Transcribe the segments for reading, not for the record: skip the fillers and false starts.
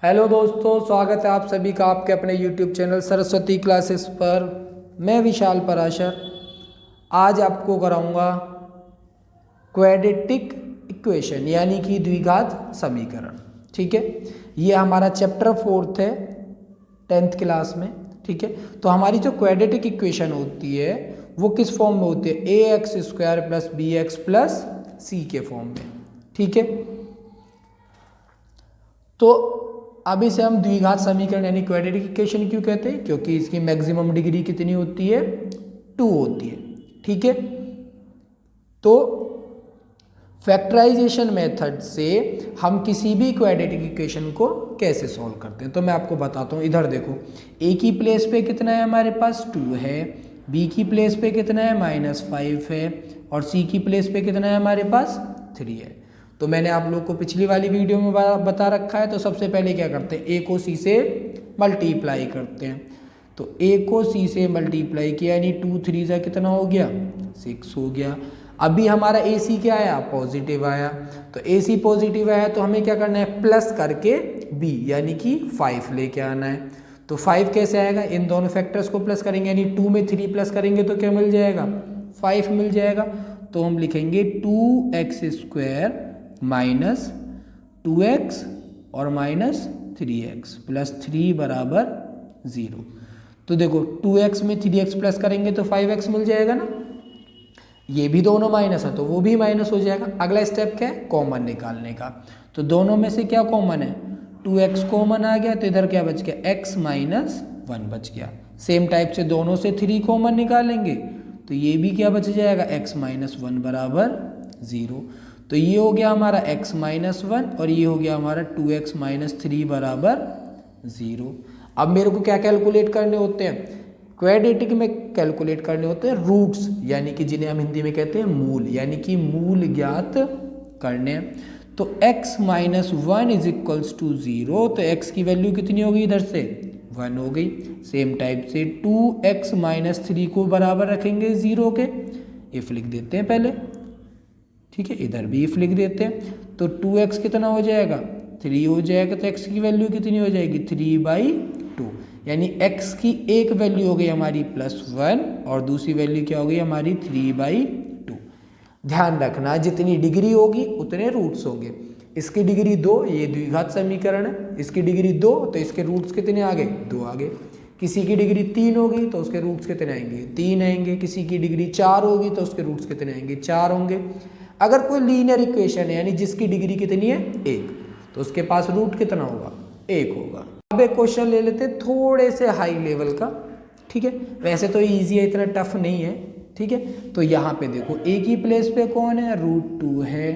Hello दोस्तों, स्वागत है आप सभी का आपके अपने YouTube चैनल सरस्वती क्लासेस पर। मैं विशाल पराशर आज आपको कराऊंगा क्वाड्रेटिक इक्वेशन यानी कि द्विघात समीकरण। ठीक है, ये हमारा चैप्टर 4 है 10th क्लास में। ठीक है, तो हमारी जो क्वाड्रेटिक इक्वेशन होती है वो किस फॉर्म में होती है? ax² + bx + c के फॉर्म में। ठीक है, तो अब इसे हम द्विघात समीकरण यानी क्वाड्रेटिक इक्वेशन क्यों कहते हैं? क्योंकि इसकी मैक्सिमम डिग्री कितनी होती है? 2 होती है। ठीक है, तो फैक्टराइजेशन मेथड से हम किसी भी क्वाड्रेटिक इक्वेशन को कैसे सॉल्व करते हैं तो मैं आपको बताता हूँ। इधर देखो, ए की प्लेस पे कितना है? हमारे पास 2 है। बी की प्लेस पे कितना है? -5 है। और सी की प्लेस पे कितना है? हमारे पास 3 है। तो मैंने आप लोग को पिछली वाली वीडियो में बता रखा है। तो सबसे पहले क्या करते हैं? ए को सी से मल्टीप्लाई करते हैं। तो ए को सी से मल्टीप्लाई किया यानी 2 3 जा कितना हो गया? 6 हो गया। अभी हमारा ए सी क्या आया? पॉजिटिव आया। तो ए सी पॉजिटिव आया तो हमें क्या करना है? प्लस करके बी यानी कि 5 लेके आना है। तो 5 कैसे आएगा? इन दोनों फैक्टर्स को प्लस करेंगे यानी 2 में 3 प्लस करेंगे तो क्या मिल जाएगा? 5 मिल जाएगा। तो हम लिखेंगे 2x² माइनस 2x और -3x प्लस 3 बराबर 0। तो देखो 2x में 3x प्लस करेंगे तो 5x मिल जाएगा ना। ये भी दोनों माइनस है तो वो भी माइनस हो जाएगा। अगला स्टेप क्या है? कॉमन निकालने का। तो दोनों में से क्या कॉमन है? 2x कॉमन आ गया तो इधर क्या बच गया? x - 1 बच गया। सेम टाइप से दोनों से 3 कॉमन निकालेंगे तो ये भी क्या बच जाएगा? x - 1 बराबर 0। तो ये हो गया हमारा x - 1 और ये हो गया हमारा 2x - 3 बराबर 0। अब मेरे को क्या कैलकुलेट करने होते हैं? क्वाड्रेटिक में कैलकुलेट करने होते हैं रूट्स यानी कि जिन्हें हम हिंदी में कहते हैं मूल, यानी कि मूल ज्ञात करने हैं। तो x - 1 = 0। तो x की वैल्यू कितनी हो गई? इधर से 1 हो गई। सेम टाइप से 2x - 3 को बराबर रखेंगे 0 के। इफ लिख देते हैं पहले। ठीक है, इधर भी इफ लिख देते हैं। तो 2x कितना हो जाएगा? 3 हो जाएगा। तो x की वैल्यू कितनी हो जाएगी? 3/2 यानी x की एक वैल्यू हो गई हमारी +1 और दूसरी वैल्यू क्या हो गई हमारी? 3/2। ध्यान रखना, जितनी डिग्री होगी उतने रूट्स होंगे। इसकी डिग्री 2, ये द्विघात समीकरण है। इसकी डिग्री 2 तो इसके रूट्स कितने आ गए? 2 आ गए। किसी की डिग्री 3 होगी तो उसके रूट्स कितने आएंगे? 3 आएंगे। किसी की डिग्री 4 होगी तो उसके रूट्स कितने आएंगे? 4 होंगे। अगर कोई लीनियर इक्वेशन है यानी जिसकी डिग्री कितनी है? 1, तो उसके पास रूट कितना होगा? 1 होगा। अब एक क्वेश्चन ले लेते हैं थोड़े से हाई लेवल का। ठीक है, वैसे तो इजी है, इतना टफ नहीं है। ठीक है, तो यहाँ पे देखो ए की प्लेस पे कौन है? √2 है।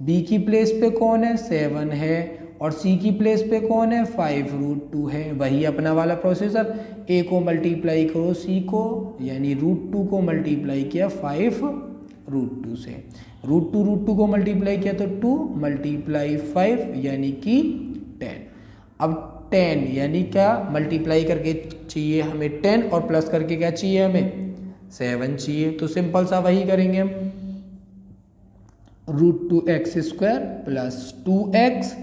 बी की प्लेस पे कौन है? 7 है। और सी की प्लेस पे कौन है? 5√2 है। वही अपना वाला प्रोसेसर, ए को मल्टीप्लाई करो सी को यानी √2 को मल्टीप्लाई किया 5√2 से। √2 को मल्टीप्लाई किया तो 2 × 5 यानी कि 10। अब 10 यानी क्या? मल्टीप्लाई करके चाहिए हमें 10 और प्लस करके क्या चाहिए हमें? 7 चाहिए। तो सिंपल सा वही करेंगे हम। √2x² + 2x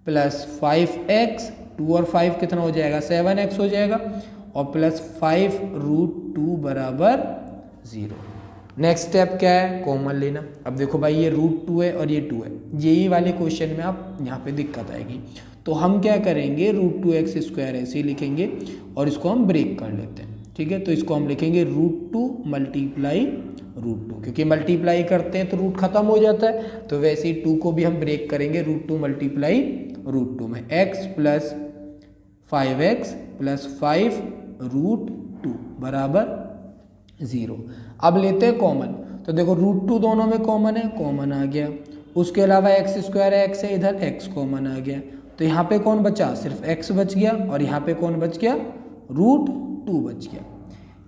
+ 5x, 2 और 5 कितना हो जाएगा? 7x हो जाएगा और प्लस 5√2 बराबर 0। नेक्स्ट स्टेप क्या है? कॉमन लेना। अब देखो भाई ये √2 है और ये 2 है, यही वाले क्वेश्चन में आप यहाँ पे दिक्कत आएगी। तो हम क्या करेंगे? √2x² ऐसे लिखेंगे और इसको हम ब्रेक कर लेते हैं। ठीक है, तो इसको हम लिखेंगे √2 × √2, क्योंकि मल्टीप्लाई करते हैं तो रूट खत्म हो जाता है। तो वैसे ही 2 को भी हम ब्रेक करेंगे √2 × √2 में x + 5x + 5√2 बराबर 0। अब लेते हैं कॉमन। तो देखो √2 दोनों में कॉमन है, कॉमन आ गया। उसके अलावा x² है, x है, इधर x कॉमन आ गया। तो यहाँ पे कौन बचा? सिर्फ x बच गया। और यहाँ पे कौन बच गया? √2 बच गया।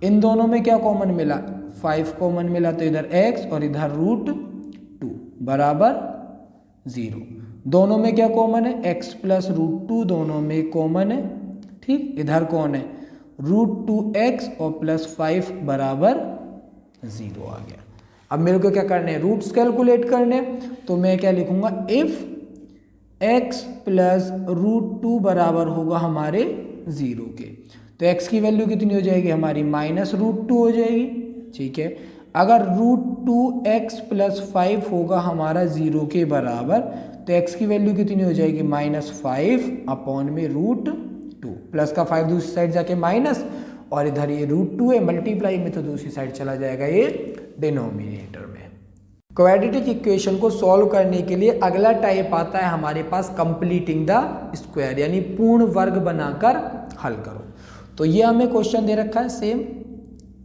इन दोनों में क्या कॉमन मिला? 5 कॉमन मिला तो इधर x और इधर √2 बराबर 0। दोनों में क्या कॉमन है? x + √2 दोनों में कॉमन है। ठीक, इधर कौन है? √2x और +5 बराबर 0 आ गया। अब मेरे को क्या करना है? रूट्स कैलकुलेट करने। तो मैं क्या लिखूंगा? इफ x प्लस √2 बराबर होगा हमारे 0 के। तो x की वैल्यू कितनी हो जाएगी हमारी -√2 हो जाएगी। ठीक है, अगर √2x प्लस 5 होगा हमारा 0 के बराबर, तो x की वैल्यू कितनी हो जाएगी -5 अपॉन में √2। प्लस का 5 दूसरी साइड जाके माइनस, और इधर ये √2 है, मल्टीप्लाई में तो दूसरी साइड चला जाएगा ये डिनोमिनेटर में। क्वाड्रेटिक इक्वेशन को सॉल्व करने के लिए अगला टाइप आता है हमारे पास कंप्लीटिंग द स्क्वायर, यानी पूर्ण वर्ग बनाकर हल करो। तो ये हमें क्वेश्चन दे रखा है सेम,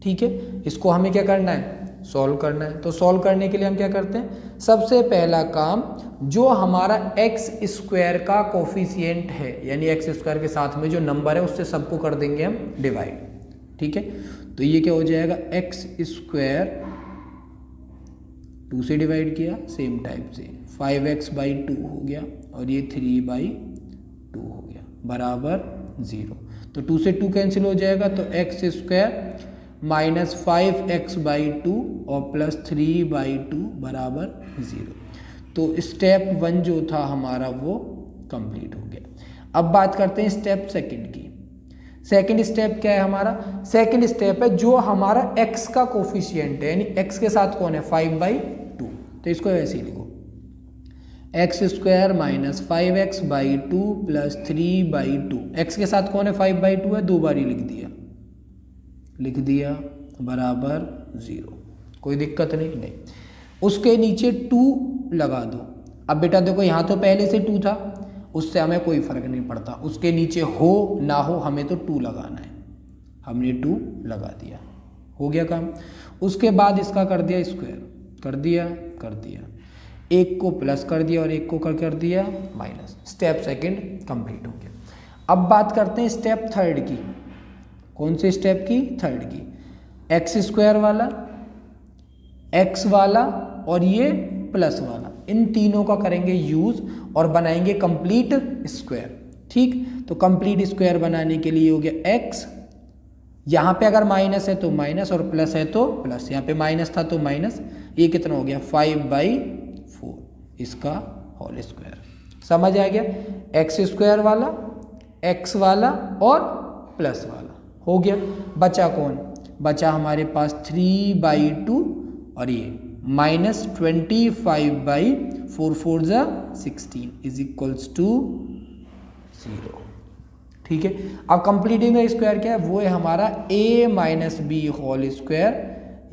ठीक है, इसको हमें क्या करना है, सॉल्व करना है। तो सॉल्व करने के लिए हम क्या करते हैं, सबसे पहला काम, जो हमारा एक्स स्क्वायर का कोफिशिएंट है, यानी एक्स स्क्वायर के साथ में जो नंबर है उससे सबको कर देंगे हम डिवाइड। ठीक है, तो ये क्या हो जाएगा, एक्स स्क्वायर 2 से डिवाइड किया सेम टाइप से, 5x/2 हो गया, और ये 3/2 हो गया बराबर 0। तो 2 से 2 कैंसिल हो जाएगा, तो एक्स स्क्वायर माइनस 5x/2 और प्लस 3/2 बराबर 0। तो स्टेप 1 जो था हमारा वो कंप्लीट हो गया। अब बात करते हैं स्टेप सेकंड की। सेकंड स्टेप क्या है हमारा, सेकंड स्टेप है जो हमारा x का कोफिशिएंट है, यानी x के साथ कौन है 5/2। तो इसको ऐसे ही लिखो, x square minus 5x/2 plus 3/2। X के साथ कौन है 5/2 है, 2 बार ही लिख दिया बराबर 0। कोई दिक्कत नहीं। उसके नीचे 2 लगा दो। अब बेटा देखो यहाँ तो पहले से 2 था, उससे हमें कोई फर्क नहीं पड़ता, उसके नीचे हो ना हो हमें तो 2 लगाना है, हमने 2 लगा दिया, हो गया काम। उसके बाद इसका कर दिया स्क्वायर, कर दिया, एक को प्लस कर दिया और एक को कर दिया माइनस। स्टेप सेकंड कंप्लीट हो गया। अब बात करते हैं स्टेप थर्ड की। कौन से स्टेप की, थर्ड की। एक्स स्क्वायर वाला, एक्स वाला और ये प्लस वाला, इन तीनों का करेंगे यूज और बनाएंगे कंप्लीट स्क्वायर। ठीक, तो कंप्लीट स्क्वायर बनाने के लिए हो गया एक्स, यहाँ पे अगर माइनस है तो माइनस और प्लस है तो प्लस, यहाँ पे माइनस था तो माइनस, ये कितना हो गया 5/4, इसका होल स्क्वायर। समझ आ गया, एक्स स्क्वायर वाला, एक्स वाला और प्लस वाला हो गया। बचा कौन, बचा हमारे पास 3/2 और ये माइनस 25/4 4 16 इज इक्वल्स टू 0। ठीक है, अब कंप्लीटिंग द स्क्वायर क्या है, वो है हमारा a minus B whole square,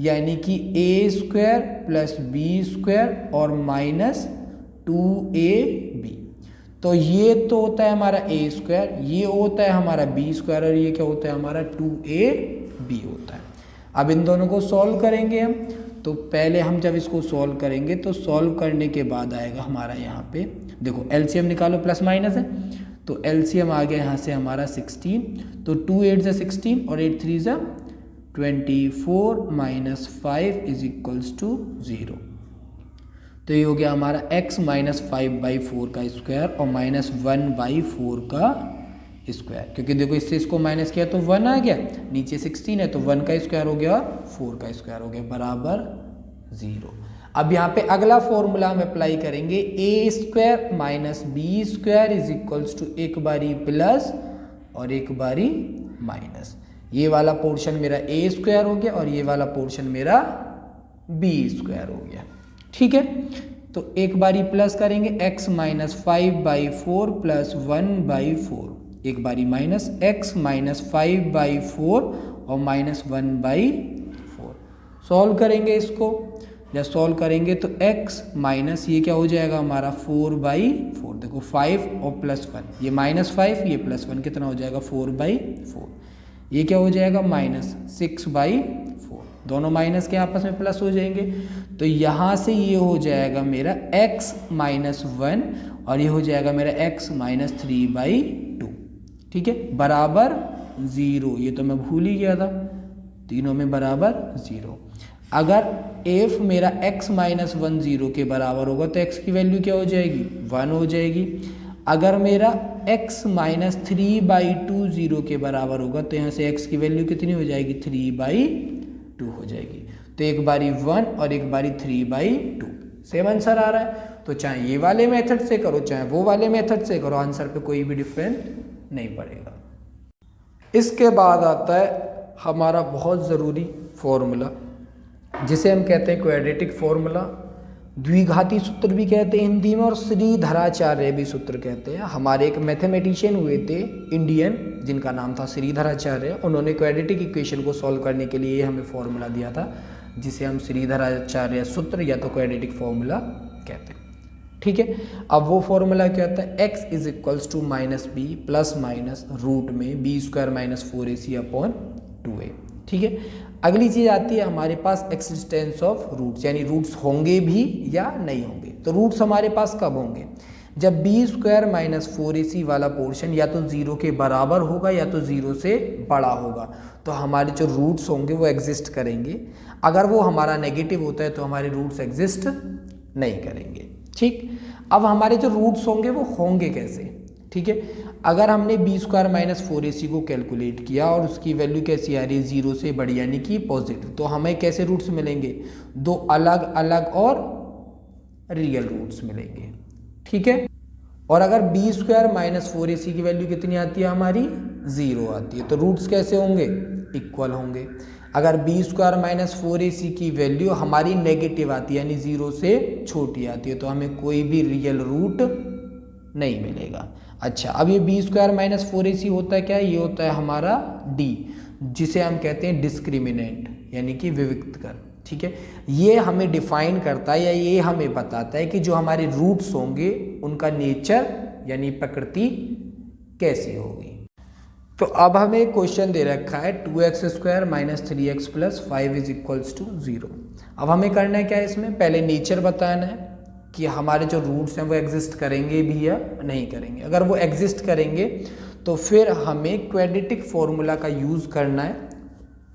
यानी कि a square plus b square और माइनस 2ab। तो ये तो होता है हमारा a स्क्वायर, ये होता है हमारा b स्क्वायर और ये क्या होता है हमारा 2ab होता है। अब इन दोनों को सॉल्व करेंगे हम। तो पहले हम जब इसको सॉल्व करेंगे तो सॉल्व करने के बाद आएगा हमारा यहाँ पे देखो एलसीएम निकालो, प्लस माइनस है तो एलसीएम आ गया यहाँ से हमारा 16। तो 2 8 = 16 और 8 3 = 24 माइनस 5 इज इक्वल्स टू 0। तो ये हो गया हमारा x माइनस 5/4 का स्क्वायर और माइनस 1/4 का स्क्वायर, क्योंकि देखो इससे इसको माइनस किया तो 1 आ गया, नीचे 16 है तो 1 का स्क्वायर हो गया, 4 का स्क्वायर हो गया बराबर 0। अब यहाँ पे अगला फॉर्मूला हम अप्लाई करेंगे, a square minus B square is equals to एक बारी प्लस और एक बारी माइनस। ये वाला पोर्शन मेरा a स्क्वायर हो गया और ये वाला पोर्शन मेरा b स्क्वायर हो गया। ठीक है, तो एक बारी प्लस करेंगे x माइनस 5/4 प्लस 1/4, एक बारी माइनस x माइनस 5/4 और माइनस 1/4। सॉल्व करेंगे इसको, जब सॉल्व करेंगे तो x माइनस ये क्या हो जाएगा हमारा 4/4, देखो 5 और प्लस 1, ये माइनस 5 ये प्लस 1 कितना हो जाएगा 4/4, ये क्या हो जाएगा माइनस 6/4, दोनों माइनस के आपस में प्लस हो जाएंगे। तो यहाँ से ये हो जाएगा मेरा x माइनस 1 और ये हो जाएगा मेरा x माइनस 3/2। ठीक है, बराबर 0। ये तो मैं भूल ही गया था, तीनों में बराबर 0। अगर f मेरा x माइनस 1 0 के बराबर होगा तो x की वैल्यू क्या हो जाएगी 1 हो जाएगी। अगर मेरा x माइनस 3/2 0 के बराबर होगा तो यहाँ से x की वैल्यू कितनी हो जाएगी 3/2 हो जाएगी। तो एक बारी 1 और एक बारी 3/2, सेम आंसर आ रहा है। तो चाहे ये वाले मेथड से करो चाहे वो वाले मेथड से करो, आंसर पे कोई भी डिफरेंट नहीं पड़ेगा। इसके बाद आता है हमारा बहुत ज़रूरी फॉर्मूला जिसे हम कहते हैं क्वाड्रेटिक फॉर्मूला, द्विघाती सूत्र भी कहते हैं हिंदी में और श्रीधराचार्य भी सूत्र कहते हैं। हमारे एक मैथमेटिशियन हुए थे इंडियन जिनका नाम था श्रीधराचार्य, उन्होंने क्वाड्रेटिक इक्वेशन को सॉल्व करने के लिए हमें फॉर्मूला दिया था जिसे हम श्रीधराचार्य सूत्र या तो क्वाड्रेटिक फॉर्मूला कहते हैं। ठीक है, अब वो फॉर्मूला क्या होता है, x is equals to minus b plus minus root में b square minus 4ac upon 2a। ठीक है, अगली चीज़ आती है हमारे पास एक्सिस्टेंस ऑफ रूट्स, यानी रूट्स होंगे भी या नहीं होंगे। तो रूट्स हमारे पास कब होंगे, जब बी स्क्वायर माइनस 4ac वाला पोर्शन या तो 0 के बराबर होगा या तो 0 से बड़ा होगा, तो हमारे जो रूट्स होंगे वो एग्जिस्ट करेंगे। अगर वो हमारा नेगेटिव होता है तो हमारे रूट्स एग्जिस्ट नहीं करेंगे। ठीक, अब हमारे जो रूट्स होंगे वो होंगे कैसे। ठीक है, अगर हमने बी स्क्वायर माइनस 4ac को कैलकुलेट किया और उसकी वैल्यू कैसी आ रही है 0 से बड़ी यानी कि पॉजिटिव, तो हमें कैसे रूट्स मिलेंगे, दो अलग अलग और रियल रूट्स मिलेंगे। ठीक है, और अगर बी स्क्वायर माइनस 4ac की वैल्यू कितनी आती है हमारी 0 आती है, तो रूट्स कैसे होंगे, इक्वल होंगे। अगर बी स्क्वायर माइनस 4ac की वैल्यू हमारी नेगेटिव आती है यानी 0 से छोटी आती है, तो हमें कोई भी रियल रूट नहीं मिलेगा। अच्छा, अब ये बी स्क्वायर माइनस 4ac होता है क्या, ये होता है हमारा d, जिसे हम कहते हैं डिस्क्रिमिनेंट यानी कि विविक्त कर। ठीक है, ये हमें डिफाइन करता है या ये हमें बताता है कि जो हमारे रूट्स होंगे उनका नेचर यानी प्रकृति कैसी होगी। तो अब हमें एक क्वेश्चन दे रखा है 2x square minus 3x plus 5 is equals to 0। अब हमें करना है क्या, इसमें पहले नेचर बताना है कि हमारे जो रूट्स हैं वो एग्जिस्ट करेंगे भी या नहीं करेंगे। अगर वो एग्जिस्ट करेंगे तो फिर हमें क्वाड्रेटिक फॉर्मूला का यूज़ करना है।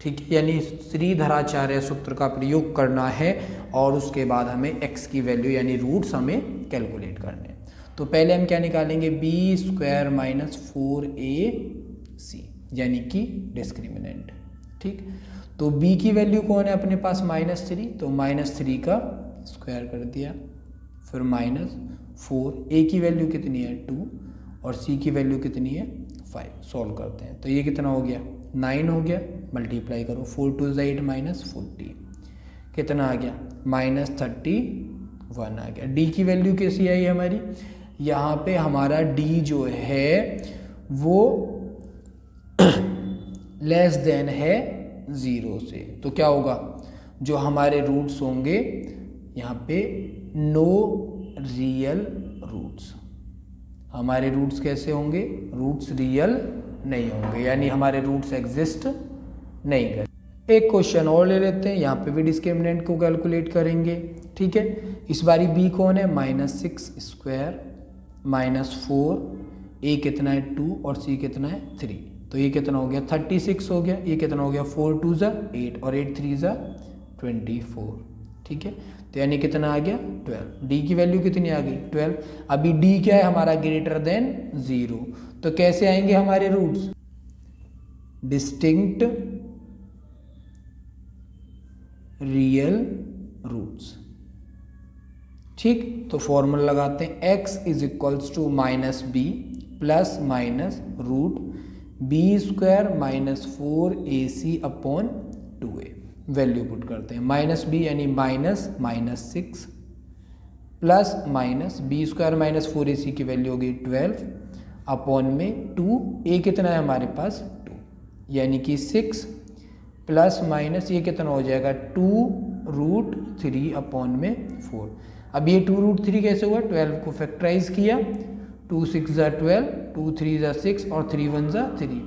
ठीक है, यानी श्रीधराचार्य सूत्र का प्रयोग करना है और उसके बाद हमें x की वैल्यू यानी रूट्स हमें कैलकुलेट करने हैं। तो पहले हम क्या निकालेंगे, बी स्क्वायर माइनस 4ac यानी कि डिस्क्रिमिनेंट। ठीक, तो b की वैल्यू कौन है अपने पास -3, तो -3 का स्क्वायर कर दिया, फिर -4, a की वैल्यू कितनी है 2 और c की वैल्यू कितनी है 5। सॉल्व करते हैं तो ये कितना हो गया 9 हो गया, मल्टीप्लाई करो 4 2 8 -40 कितना आ गया -31 आ गया। d की वैल्यू कैसी आई हमारी, यहाँ पे हमारा d जो है वो लेस देन है 0 से, तो क्या होगा, जो हमारे रूट्स होंगे यहाँ पे नो रियल रूट्स, हमारे रूट्स कैसे होंगे, रूट्स रियल नहीं होंगे, यानी हमारे रूट्स एग्जिस्ट नहीं करेंगे। एक क्वेश्चन और ले लेते हैं, यहाँ पे भी डिस्क्रिमिनेंट को कैलकुलेट करेंगे। ठीक है, इस बारी b कौन है -6 स्क्वायर -4, a कितना है 2 और c कितना है 3, तो ये कितना हो गया 36 हो गया, ये कितना हो गया 4 2 8 और 8 3 24। ठीक है, तो यानी कितना आ गया 12। d की वैल्यू कितनी आ गई 12। अभी d क्या है हमारा ग्रेटर देन 0, तो कैसे आएंगे हमारे रूट्स, डिस्टिंक्ट रियल रूट्स। ठीक, तो फॉर्मूला लगाते हैं x is equals to -b plus minus root B square -4ac upon 2a। Value put करते हैं, -b यानी -6 plus minus B square -4ac की वैल्यू होगी 12 अपॉन में 2, a कितना है हमारे पास 2 यानी कि 6 प्लस माइनस ये कितना हो जाएगा 2√3 अपॉन में 4। अब ये 2√3 कैसे हुआ, 12 को फैक्टराइज किया, 2 6 12, 2 3 6 और 3 1 3,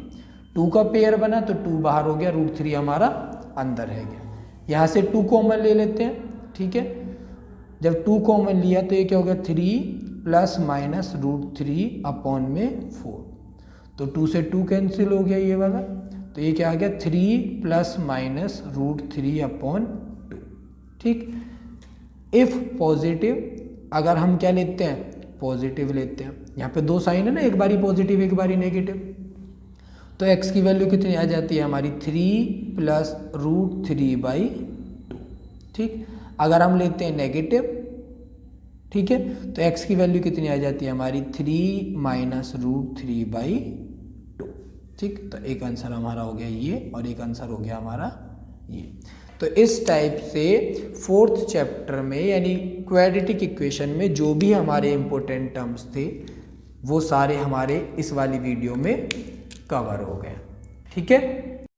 2 का पेयर बना तो 2 बाहर हो गया, √3 हमारा अंदर है गया। यहाँ से 2 कॉमन ले लेते हैं। ठीक है, जब 2 कॉमन लिया तो ये क्या हो गया 3 प्लस माइनस √3 अपॉन में 4, तो 2 से 2 कैंसिल हो गया ये वाला, तो ये क्या आ गया 3 प्लस माइनस √3 अपॉन 2। ठीक, इफ पॉजिटिव, अगर हम क्या लेते हैं पॉजिटिव लेते हैं, यहाँ पे 2 साइन है ना, एक बारी पॉजिटिव एक बारी नेगेटिव, तो x की वैल्यू कितनी आ जाती है हमारी 3 प्लस √3/2। ठीक, अगर हम लेते हैं नेगेटिव, ठीक है, तो x की वैल्यू कितनी आ जाती है हमारी 3 माइनस रूट 3/2। ठीक, तो एक आंसर हमारा हो गया ये और एक आंसर हो गया हमारा ये। तो इस टाइप से फोर्थ चैप्टर में यानी क्वाड्रेटिक इक्वेशन में जो भी हमारे इम्पोर्टेंट टर्म्स थे वो सारे हमारे इस वाली वीडियो में कवर हो गए। ठीक है।